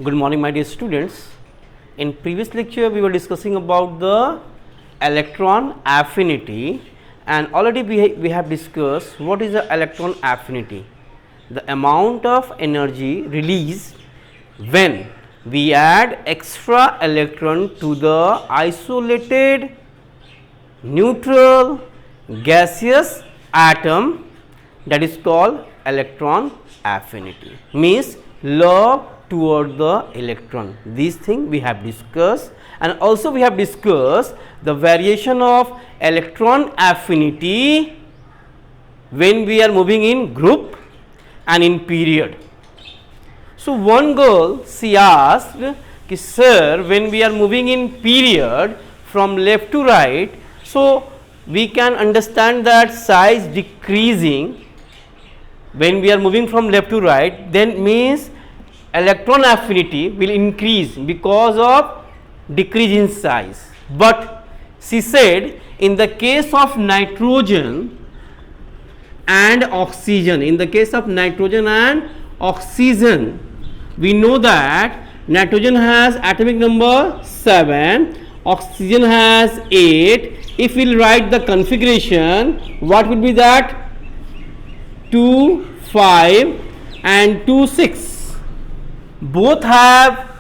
Good morning, my dear students. In previous lecture, we were discussing about the electron affinity, and already we have discussed what is the electron affinity. The amount of energy released when we add extra electron to the isolated neutral gaseous atom, that is called electron affinity, means love toward the electron. These things we have discussed, and also we have discussed the variation of electron affinity when we are moving in group and in period. So, one girl, she asked, sir, when we are moving in period from left to right, so we can understand that size decreasing when we are moving from left to right, then means electron affinity will increase because of decrease in size. But she said in the case of nitrogen and oxygen, we know that nitrogen has atomic number 7, oxygen has 8. If we will write the configuration, what will be that? 2, 5 and 2, 6. Both have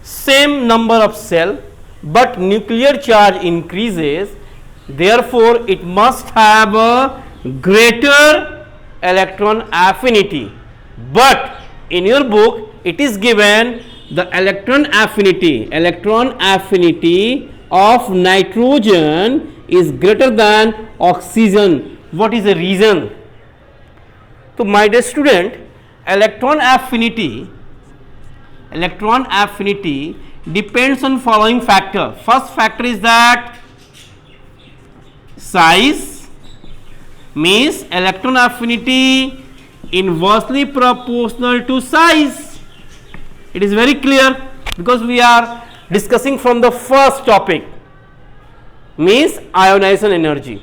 same number of cell, but nuclear charge increases, therefore it must have a greater electron affinity. But in your book it is given the electron affinity of nitrogen is greater than oxygen. What is the reason? So, my dear student, electron affinity depends on following factor. First factor is that size, means electron affinity inversely proportional to size. It is very clear because we are discussing from the first topic, means ionization energy.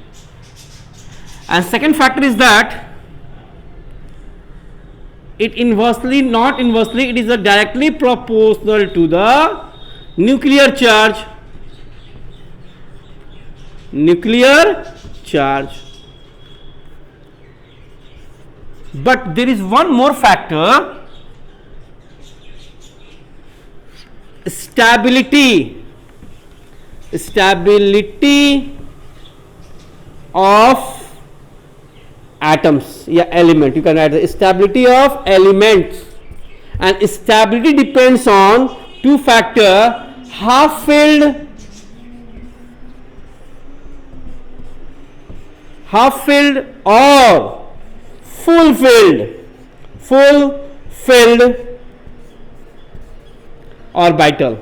And second factor is that it not inversely, it is directly proportional to the nuclear charge. But there is one more factor, stability of atoms, element. You can write the stability of elements, and stability depends on two factors, half filled or full filled orbital.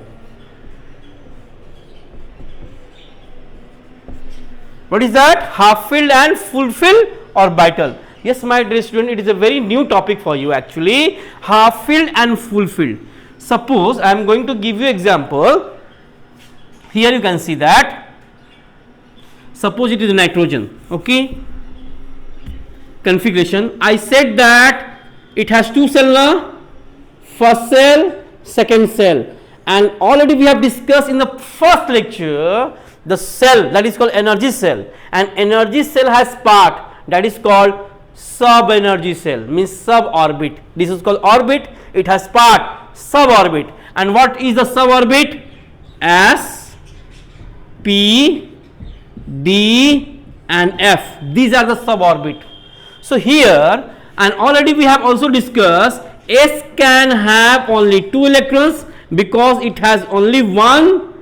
What is that? Half filled and full filled orbital. Yes, my dear student, it is a very new topic for you actually, half filled and full filled. Suppose I am going to give you example. Here you can see that, suppose it is nitrogen, okay. Configuration, I said that it has two cells now, first cell, second cell, and already we have discussed in the first lecture the cell that is called energy cell, and energy cell has part that is called sub energy cell, means suborbit. This is called orbit, it has part suborbit. And what is the suborbit? S, P, D and F, these are the suborbit. So here, and already we have also discussed, S can have only 2 electrons because it has only one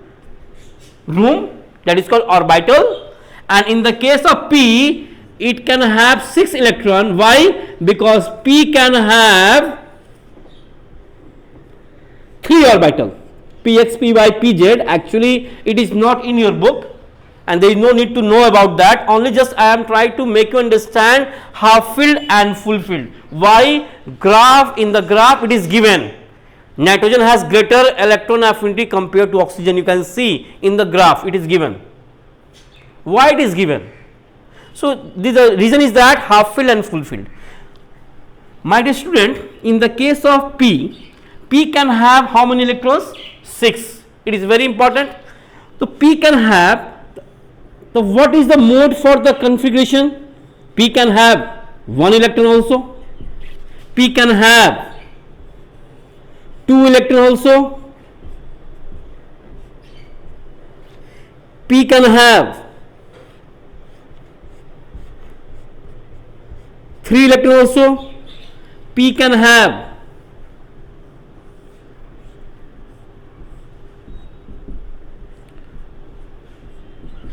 room, that is called orbital, and in the case of P it can have 6 electrons. Why? Because P can have 3 orbital, Px, Py, Pz. Actually it is not in your book and there is no need to know about that, only just I am trying to make you understand half filled and full filled. Why? In the graph it is given nitrogen has greater electron affinity compared to oxygen. You can see in the graph it is given. Why it is given? So, the reason is that half filled and full filled. My dear student, in the case of P, P can have how many electrons? 6. It is very important. So P can have, so what is the mode for the configuration? P can have 1 electron also. P can have 2 electron also. P can have 3 electron also. P can have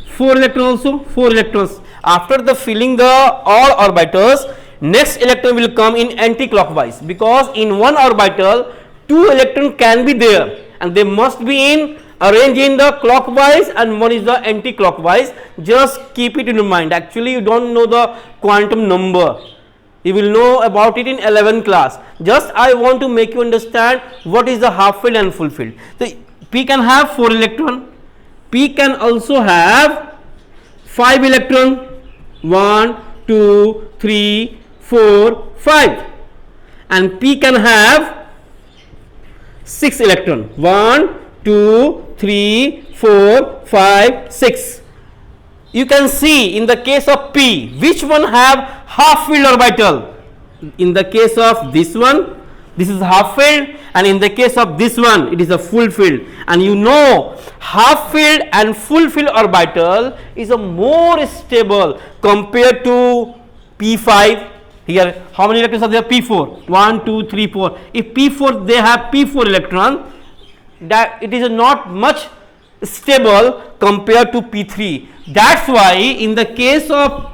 4 electron also, 4 electrons. After the filling the all orbitals, next electron will come in anti-clockwise, because in one orbital 2 electron can be there and they must be in arranged in the clockwise and one is the anti-clockwise. Just keep it in your mind. Actually you don't know the quantum number, you will know about it in 11th class. Just I want to make you understand what is the half filled and full filled. So P can have 4 electron. P can also have 5 electron, 1, 2, 3, 4, 5, and P can have 6 electron, 1, 2, 3, 4, 5, 6. You can see in the case of P, which one have half filled orbital? In the case of this one, this is half filled, and in the case of this one it is a full filled. And you know half filled and full filled orbital is a more stable compared to P5. Here how many electrons are there? P4, 1, 2, 3, 4. If P4 they have P4 electron, that it is not much stable compared to P3. That's why in the case of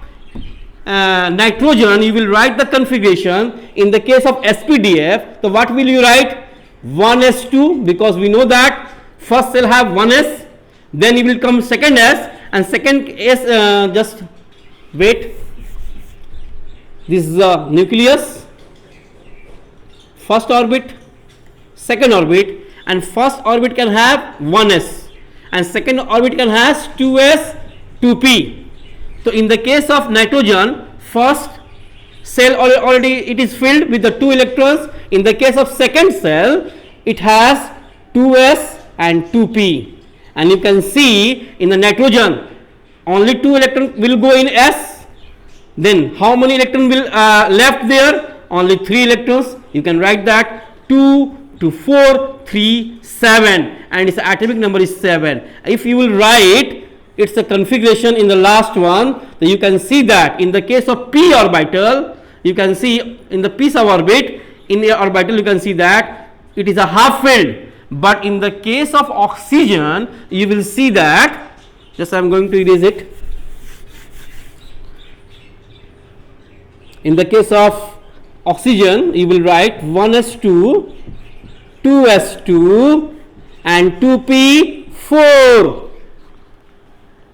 nitrogen you will write the configuration. In the case of SPDF, so what will you write? 1s2, because we know that first cell have 1s, then it will come second s, and second s, just wait, this is the nucleus, first orbit, second orbit, and first orbit can have 1s and second orbit can has 2s, 2p. So in the case of nitrogen, first cell already it is filled with the 2 electrons. In the case of second cell, it has 2s and 2p, and you can see in the nitrogen only 2 electrons will go in s. Then how many electrons will left there? Only 3 electrons. You can write that 2 to 4, 3, 7, and its atomic number is 7. If you will write it's a configuration in the last one, so you can see that in the case of p orbital, you can see in the p suborbit, in the orbital you can see that it is a half filled, but in the case of oxygen you will see that, just I am going to erase it. In the case of oxygen you will write 1s2, 2s2 and 2p4.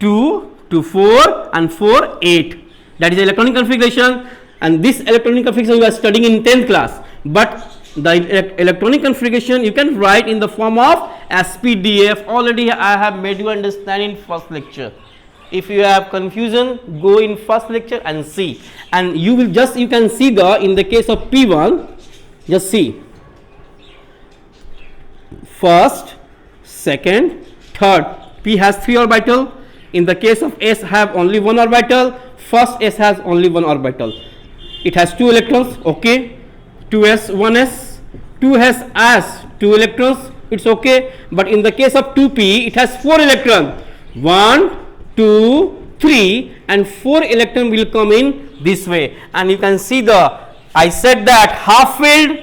2 to 4 and 4, 8. That is the electronic configuration, and this electronic configuration we are studying in 10th class. But the electronic configuration you can write in the form of SPDF. Already I have made you understand in first lecture. If you have confusion, go in first lecture and see, and you will just, you can see the, in the case of P1, just see first, second, third. P has 3 orbital. In the case of S have only 1 orbital. First S has only 1 orbital. It has 2 electrons, okay. 2s, 1s, 2 has 2 electrons, it's okay. But in the case of 2p, it has 4 electrons. 1, 2, 3, and 4 electron will come in this way. And you can see the, I said that half filled,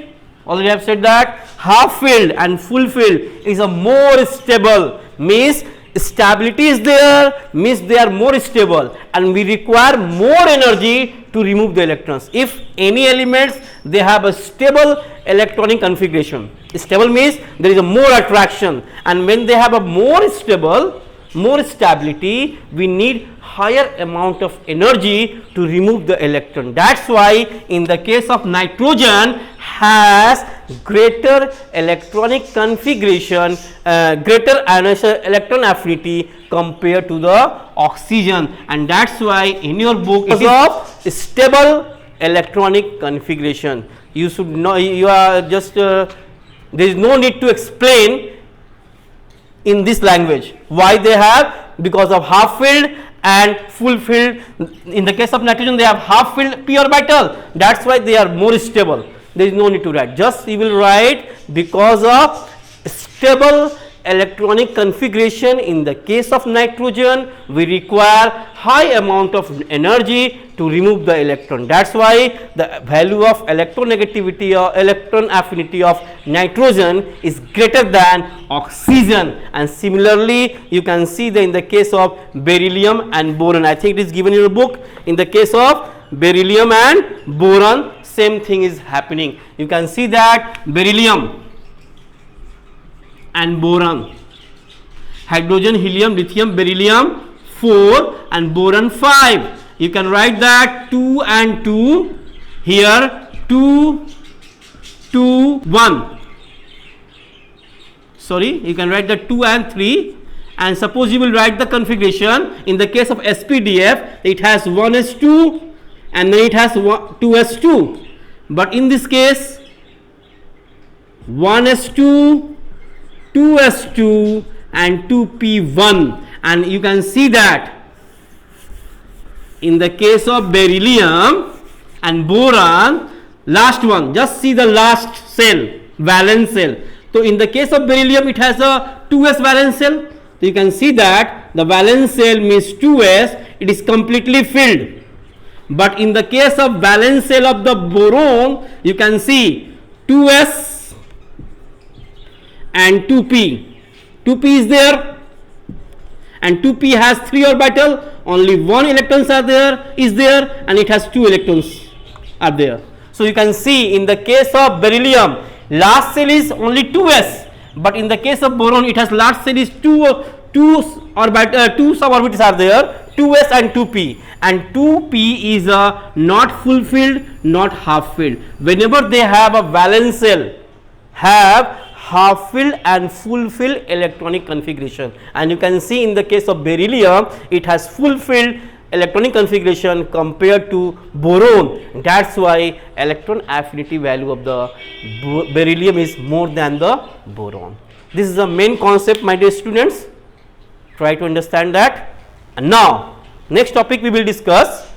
already I have said that half filled and full filled is a more stable, means stability is there, means they are more stable, and we require more energy to remove the electrons. If any elements they have a stable electronic configuration, stable means there is a more attraction, and when they have a more stable, more stability, we need higher amount of energy to remove the electron. That's why in the case of nitrogen has greater electronic configuration, greater electron affinity compared to the oxygen, and that's why in your book it is of stable electronic configuration. You should know, you are just There is no need to explain in this language why they have, because of half filled and full filled. In the case of nitrogen they have half filled p orbital, that's why they are more stable. There is no need to write, just you will write because of stable electronic configuration. In the case of nitrogen we require high amount of energy to remove the electron, that's why the value of electronegativity or electron affinity of nitrogen is greater than oxygen. And similarly you can see that in the case of beryllium and boron, I think it is given in your book, in the case of beryllium and boron same thing is happening. You can see that beryllium and boron, hydrogen, helium, lithium, beryllium 4 and boron 5. You can write that 2 and 2, here 2, 2, 1. Sorry, you can write the 2 and 3, and suppose you will write the configuration. In the case of SPDF it has 1s2 and then it has 2s2, but in this case 1s2, 2s2 and 2p1. And you can see that in the case of beryllium and boron, last one, just see the last cell, valence cell. So in the case of beryllium it has a 2s valence cell, so you can see that the valence cell means 2s, it is completely filled. But in the case of valence cell of the boron you can see 2s and 2p, 2p is there and 2p has 3 orbital, only 1 electrons are there, is there, and it has 2 electrons are there. So you can see in the case of beryllium last cell is only 2s, but in the case of boron it has last cell is 2 suborbitals are there, 2s and 2p, and 2p is not full filled, not half filled. Whenever they have a valence cell have half filled and full filled electronic configuration, and you can see in the case of beryllium it has full filled electronic configuration compared to boron. That's why electron affinity value of the beryllium is more than the boron. This is the main concept, my dear students. Try to understand that. And now next topic we will discuss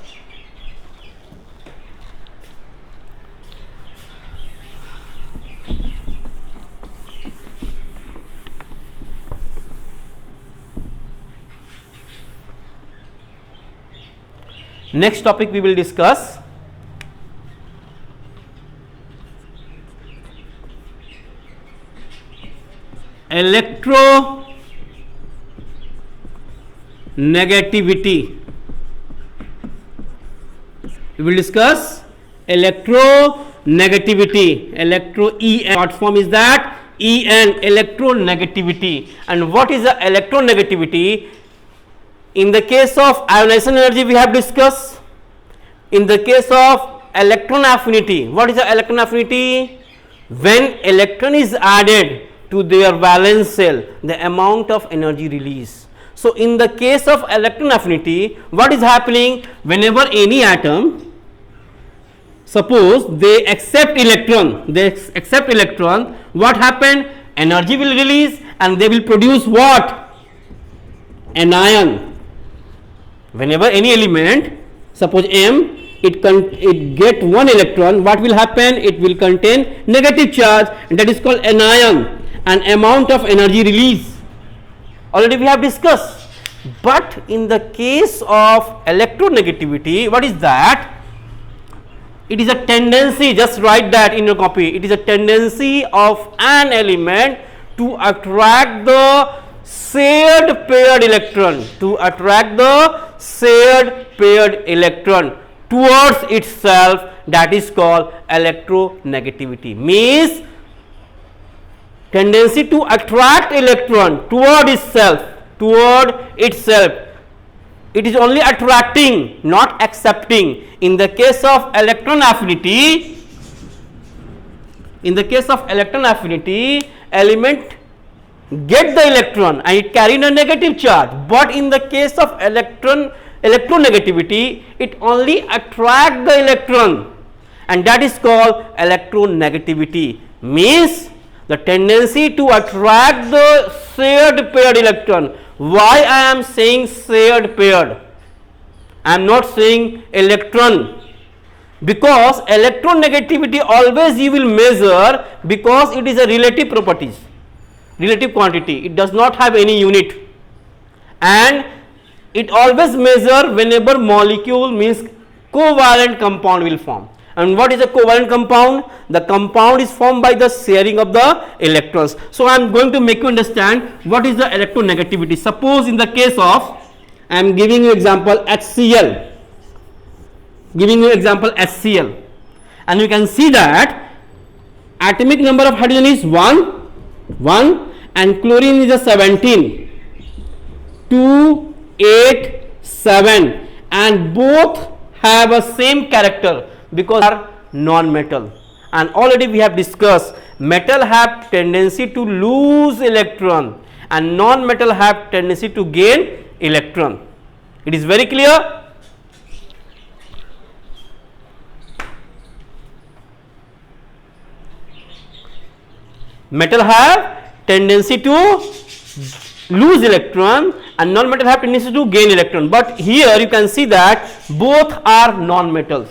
electronegativity. We will discuss electronegativity. En, short form is that En, electronegativity. And what is the electronegativity? In the case of ionization energy we have discussed. In the case of electron affinity, what is the electron affinity? When electron is added to their valence cell, the amount of energy release. So in the case of electron affinity, what is happening? Whenever any atom, suppose they accept electron, what happened? Energy will release and they will produce what? An ion. Whenever any element, suppose M, it get one electron, what will happen? It will contain negative charge, and that is called an ion, an amount of energy release. Already we have discussed. But in the case of electronegativity, what is that? It is a tendency, just write that in your copy. It is a tendency of an element to attract the shared paired electron, towards itself. That is called electronegativity. Means tendency to attract electron toward itself. It is only attracting, not accepting. In the case of electron affinity, element get the electron and it carry a negative charge, but in the case of electronegativity, it only attract the electron, and that is called electronegativity. Means The tendency to attract the shared paired electron. Why I am saying shared paired? I am not saying electron, because electron negativity always you will measure because it is a relative properties, relative quantity. It does not have any unit, and it always measure whenever molecule means covalent compound will form. And what is a covalent compound? The compound is formed by the sharing of the electrons. So I am going to make you understand what is the electronegativity. Suppose in the case of, I am giving you example HCl, and you can see that atomic number of hydrogen is 1 and chlorine is a 17, 2, 8, 7, and both have a same character because they are non-metal. And already we have discussed, metal have tendency to lose electron and non-metal have tendency to gain electron. It is very clear? Metal have tendency to lose electron and non-metal have tendency to gain electron, but here you can see that both are non-metals,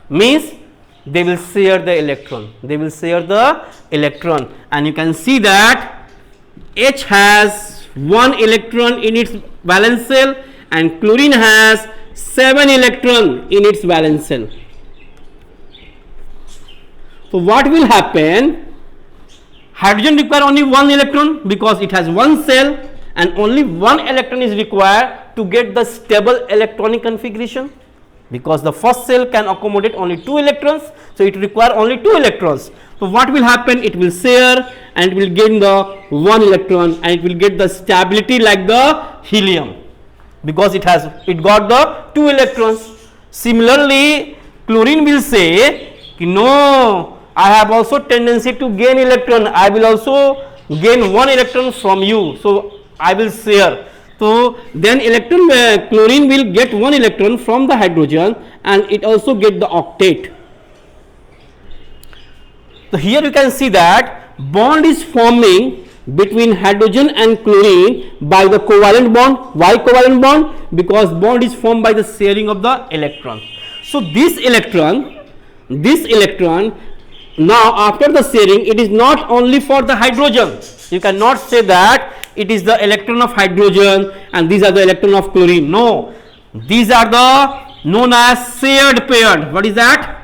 means they will share the electron, and you can see that H has 1 electron in its valence shell and chlorine has 7 electron in its valence shell. So what will happen? Hydrogen require only 1 electron because it has 1 shell, and only 1 electron is required to get the stable electronic configuration, because the first cell can accommodate only 2 electrons, so it require only 2 electrons. So what will happen? It will share and it will gain the 1 electron and it will get the stability like the helium, because it got the 2 electrons. Similarly, chlorine will say, no, I have also tendency to gain electron, I will also gain 1 electron from you, so I will share. So then chlorine will get 1 electron from the hydrogen and it also get the octet. So here you can see that bond is forming between hydrogen and chlorine by the covalent bond. Why covalent bond? Because bond is formed by the sharing of the electron. So this electron now after the sharing, it is not only for the hydrogen. You cannot say that it is the electron of hydrogen and these are the electron of chlorine. No, these are the known as shared paired. What is that?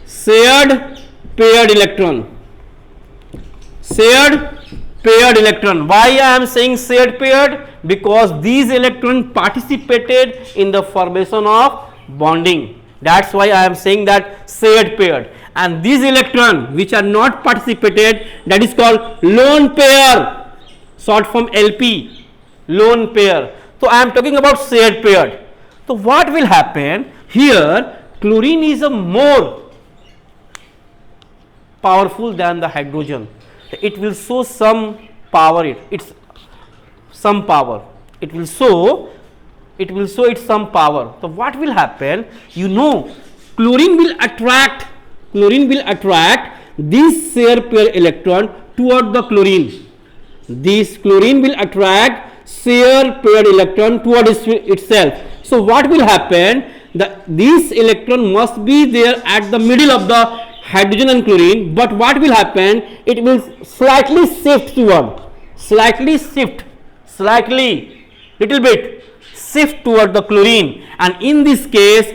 Shared paired electron. Shared paired electron. Why I am saying shared paired? Because these electrons participated in the formation of bonding. That's why I am saying that shared paired. And these electrons which are not participated, that is called lone pair, short form LP, lone pair. So I am talking about shared paired. So what will happen here? Chlorine is a more powerful than the hydrogen. It will show some power. It will show it some power. So what will happen? Chlorine will attract this shared pair electron toward the chlorine. This chlorine will attract shared paired electron toward itself. So what will happen? This electron must be there at the middle of the hydrogen and chlorine, but what will happen? It will slightly shift toward the chlorine, and in this case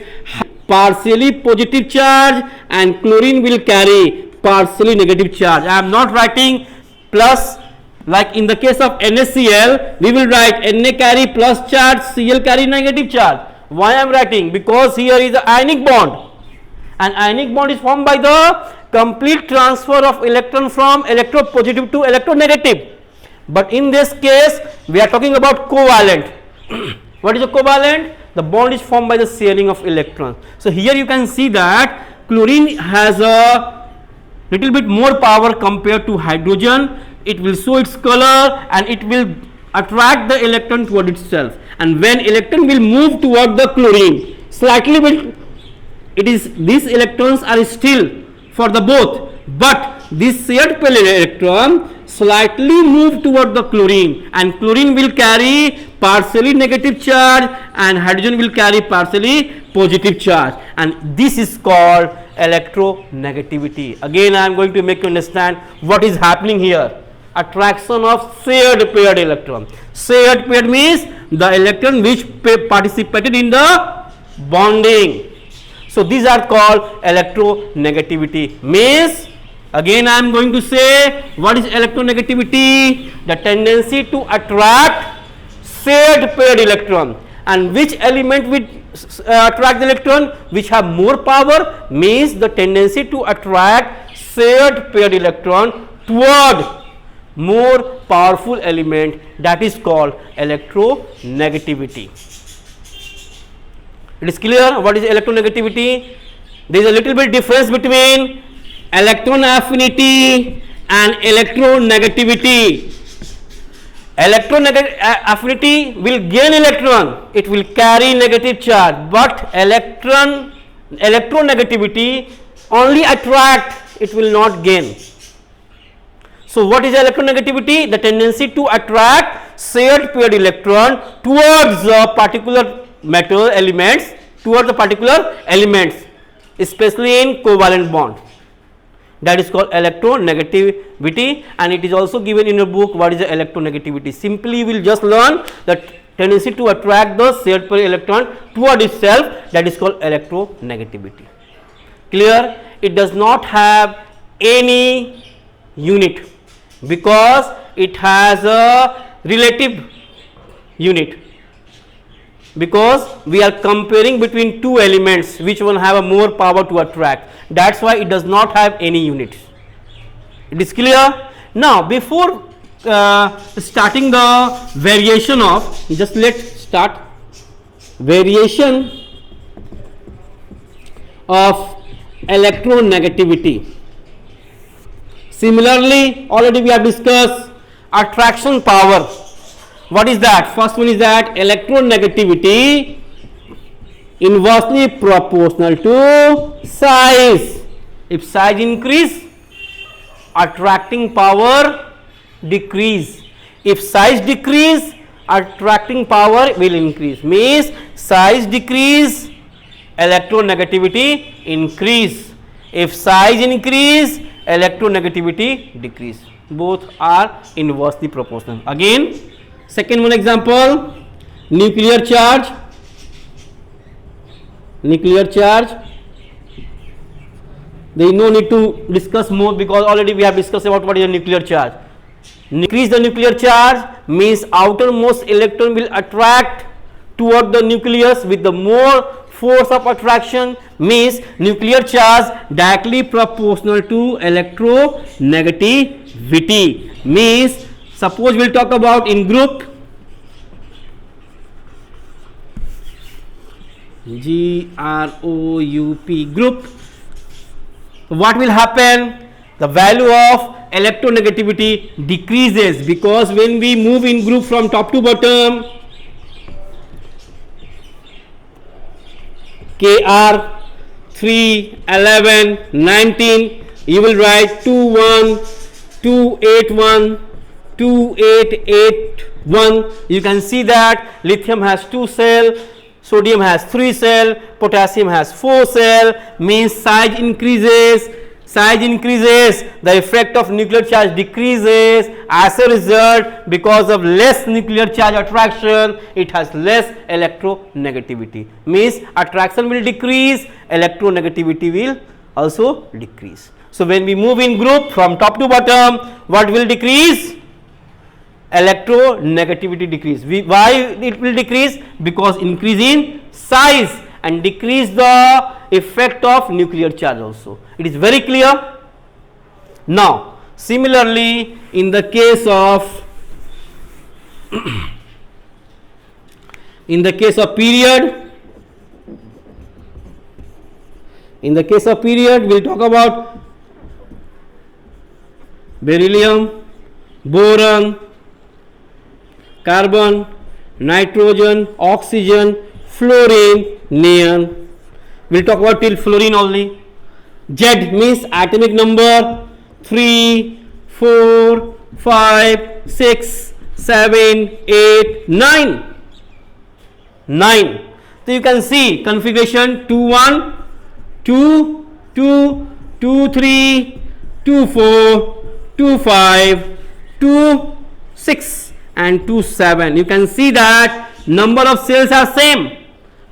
partially positive charge and chlorine will carry partially negative charge. I am not writing plus, like in the case of NaCl we will write Na carry plus charge, Cl carry negative charge. Why I am writing? Because here is the ionic bond, and ionic bond is formed by the complete transfer of electron from electropositive to electronegative. But in this case we are talking about covalent. What is a covalent? The bond is formed by the sharing of electrons. So here you can see that chlorine has a little bit more power compared to hydrogen. It will show its color and it will attract the electron toward itself, and when electron will move toward the chlorine slightly, these electrons are still for the both, but this shared pair electron slightly move toward the chlorine, and chlorine will carry partially negative charge and hydrogen will carry partially positive charge, and this is called electronegativity. Again I am going to make you understand what is happening here. Attraction of shared paired electron. Shared paired means the electron which participated in the bonding. So these are called electronegativity. Means again I am going to say what is electronegativity? The tendency to attract shared paired electron. And which element will attract the electron? Which have more power, means the tendency to attract shared paired electron toward more powerful element, that is called electronegativity. It is clear what is electronegativity? There is a little bit difference between electron affinity and electronegativity. Electron affinity will gain electron, it will carry negative charge, but electronegativity only attract, it will not gain. So what is electronegativity? The tendency to attract shared paired electron towards a particular metal elements, towards the particular elements, especially in covalent bond. That is called electronegativity, and it is also given in your book what is the electronegativity. Simply we will just learn the tendency to attract the shared pair electron toward itself, that is called electronegativity. Clear? It does not have any unit because it has a relative unit, because we are comparing between two elements which one have a more power to attract. That's why it does not have any units. It is clear? Now before starting the variation of, just let's start variation of electronegativity. Similarly, already we have discussed attraction power. What is that? First one is that electronegativity inversely proportional to size. If size increase, attracting power decrease. If size decrease, attracting power will increase. Means size decrease, electronegativity increase. If size increase, electronegativity decrease. Both are inversely proportional. Again, second one example, nuclear charge. Nuclear charge, there is no need to discuss more because already we have discussed about what is a nuclear charge. Increase the nuclear charge means outermost electron will attract toward the nucleus with the more force of attraction, means nuclear charge directly proportional to electronegativity. Means suppose we will talk about in group GROUP group, what will happen? The value of electronegativity decreases, because when we move in group from top to bottom, KR 3, 11, 19, you will write 2, 1, 2, 8, 1, 2, 8, 8, 1. You can see that lithium has 2 cells, sodium has 3 cells, potassium has 4 cells, means size increases, the effect of nuclear charge decreases. As a result, because of less nuclear charge attraction, it has less electronegativity. Means attraction will decrease, electronegativity will also decrease. So when we move in group from top to bottom, what will decrease? Electronegativity decrease. Why it will decrease? Because increase in size and decrease the effect of nuclear charge also. It is very clear. Now similarly, in the case of period, we will talk about beryllium, boron, carbon, nitrogen, oxygen, fluorine, neon. We will talk about till fluorine only. Z means atomic number, 3, 4, 5, 6, 7, 8, 9. 9. So you can see configuration 2, 1, 2, 2, 2, 3, 2, 4, 2, 5, 2, 6 and 2, 7. You can see that number of cells are same,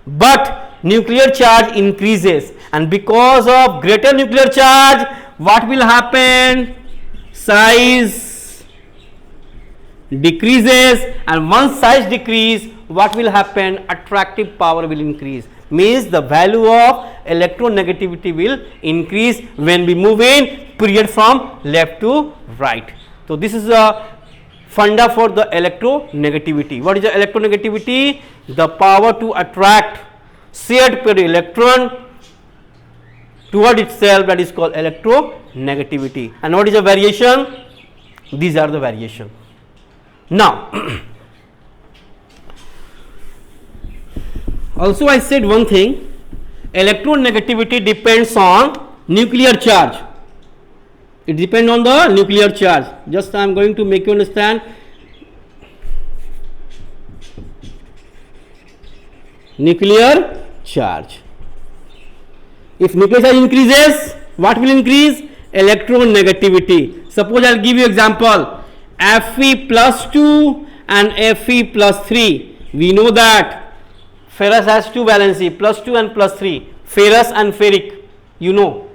but nuclear charge increases, and because of greater nuclear charge, what will happen? Size decreases, and once size decrease, what will happen? Attractive power will increase, means the value of electronegativity will increase when we move in period from left to right. So this is a funda for the electronegativity. What is the electronegativity? The power to attract shared pair electron toward itself, that is called electronegativity. And what is the variation? These are the variation. Now also I said one thing, electronegativity depends on nuclear charge. It depends on the nuclear charge. Just I am going to make you understand. Nuclear charge. If nuclear charge increases, what will increase? Electronegativity. Suppose I will give you example, Fe plus 2 and Fe plus 3. We know that ferrous has two valency, plus 2 and plus 3. Ferrous and ferric, you know.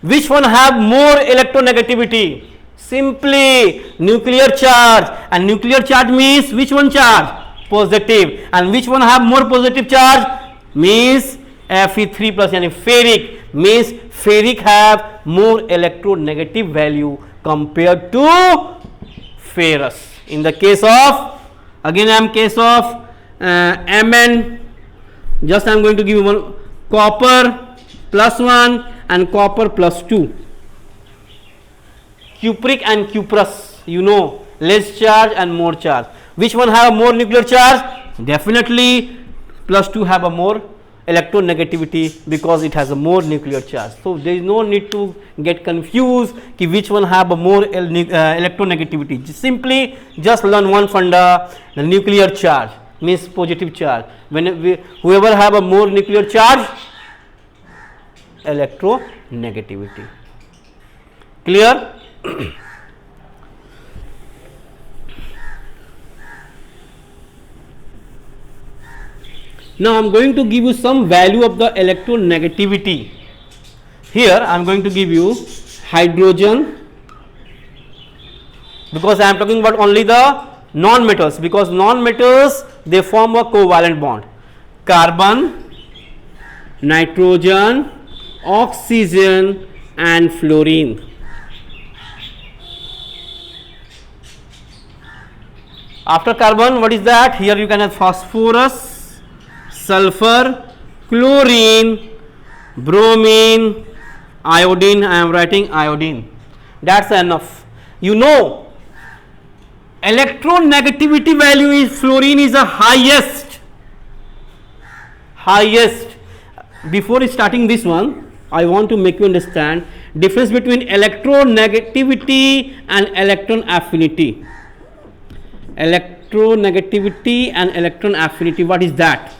Which one have more electronegativity? Simply nuclear charge, and nuclear charge means which one charge? Positive. And which one have more positive charge? Means Fe3 plus, and ferric, means ferric have more electronegative value compared to ferrous. In the case of, again I am case of Mn, just I am going to give you one, copper plus 1 and copper plus 2. Cupric and cuprous, you know, less charge and more charge. Which one have more nuclear charge? Definitely plus 2 have a more electronegativity because it has a more nuclear charge. So there is no need to get confused ki which one have a more electronegativity. Simply just learn one funda, the nuclear charge means positive charge. When whoever have a more nuclear charge, electronegativity. Clear? Now I am going to give you some value of the electronegativity. Here I am going to give you hydrogen, because I am talking about only the non-metals, because non-metals they form a covalent bond. Carbon, nitrogen, oxygen and fluorine. After carbon, what is that? Here you can have phosphorus, sulfur, chlorine, bromine, iodine. I am writing iodine. That's enough. You know, electronegativity value is fluorine is the highest. Before starting this one, I want to make you understand difference between electronegativity and electron affinity. Electronegativity and electron affinity, what is that?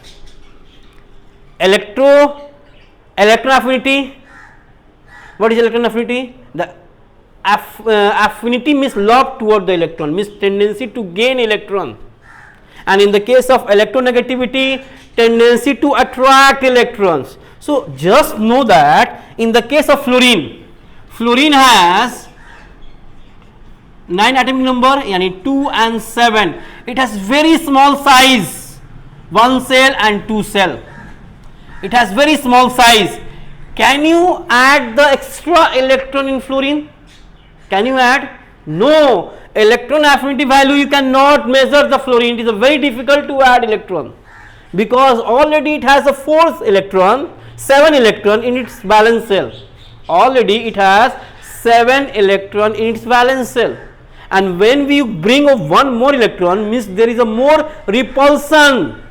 Electron affinity, what is electron affinity? The affinity means love toward the electron, means tendency to gain electron, and in the case of electronegativity, tendency to attract electrons. So just know that in the case of fluorine, fluorine has 9 atomic number, yani 2 and 7. It has very small size, 1 cell and 2 cell. It has very small size. Can you add the extra electron in fluorine? Can you add? No. Electron affinity value you cannot measure the fluorine. It is very difficult to add electron because already it has a 4th electron, 7 electron in its valence shell. Already it has 7 electron in its valence shell. And when we bring up one more electron, means there is a more repulsion.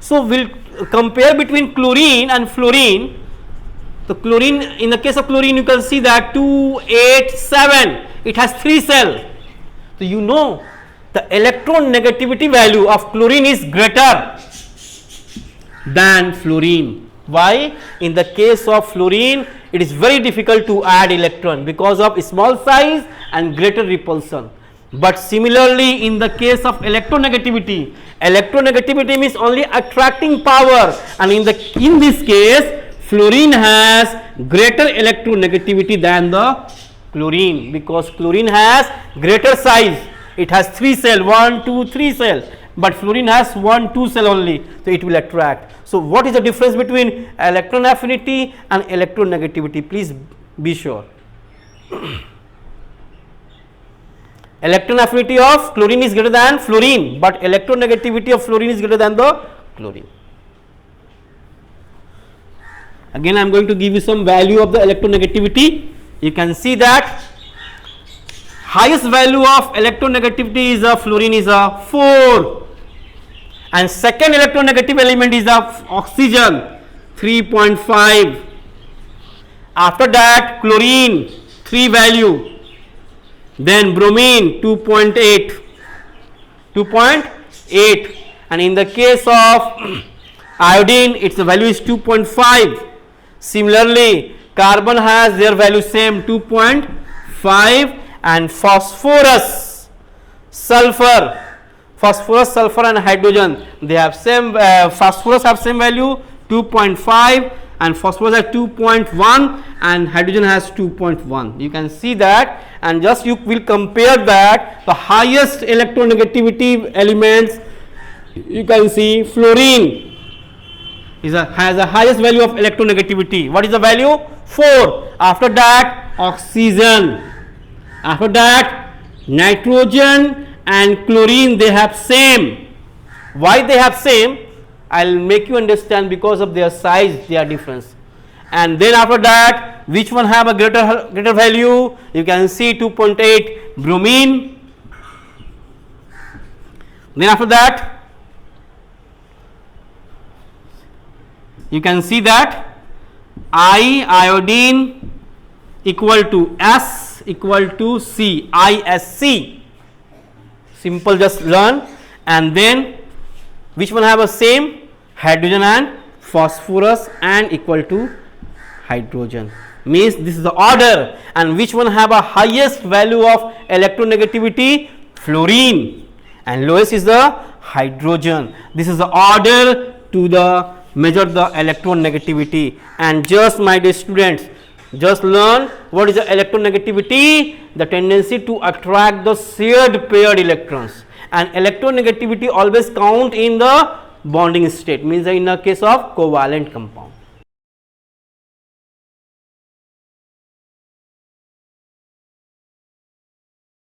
So we'll compare between chlorine and fluorine. So chlorine, in the case of chlorine, you can see that 2, 8, 7, it has 3 cells. So you know the electron negativity value of chlorine is greater than fluorine. Why? In the case of fluorine, it is very difficult to add electron because of small size and greater repulsion. But similarly, in the case of electronegativity means only attracting power, and in this case, fluorine has greater electronegativity than the chlorine, because chlorine has greater size. It has 3 cells, 1, 2, 3 cells, but fluorine has 1, 2 cell only, so it will attract. So what is the difference between electron affinity and electronegativity? Please be sure. Electron affinity of chlorine is greater than fluorine, but electronegativity of fluorine is greater than the chlorine. Again, I am going to give you some value of the electronegativity. You can see that highest value of electronegativity is a fluorine is a 4, and second electronegative element is of oxygen 3.5. After that, chlorine 3 value, then bromine 2.8, and in the case of iodine, its value is 2.5. Similarly, carbon has their value same 2.5, and phosphorus, sulfur and hydrogen, they have same, phosphorus have same value 2.5, and phosphorus has 2.1, and hydrogen has 2.1. You can see that, and just you will compare that, the highest electronegativity elements, you can see fluorine has the highest value of electronegativity. What is the value? 4. After that, oxygen. After that, nitrogen and chlorine, they have same. Why they have same? I will make you understand, because of their size, they are different. And then after that, which one have a greater value? You can see 2.8 bromine. Then after that, you can see that iodine equal to S equal to C, ISC. Simple, just learn. And then which one have a same? Hydrogen and phosphorus, and equal to hydrogen. Means this is the order. And which one have a highest value of electronegativity? Fluorine, and lowest is the hydrogen. This is the order to the measure the electron negativity. And just, my dear students, just learn what is the electronegativity, the tendency to attract the shared paired electrons, and electronegativity always count in the bonding state, means in the case of covalent compound.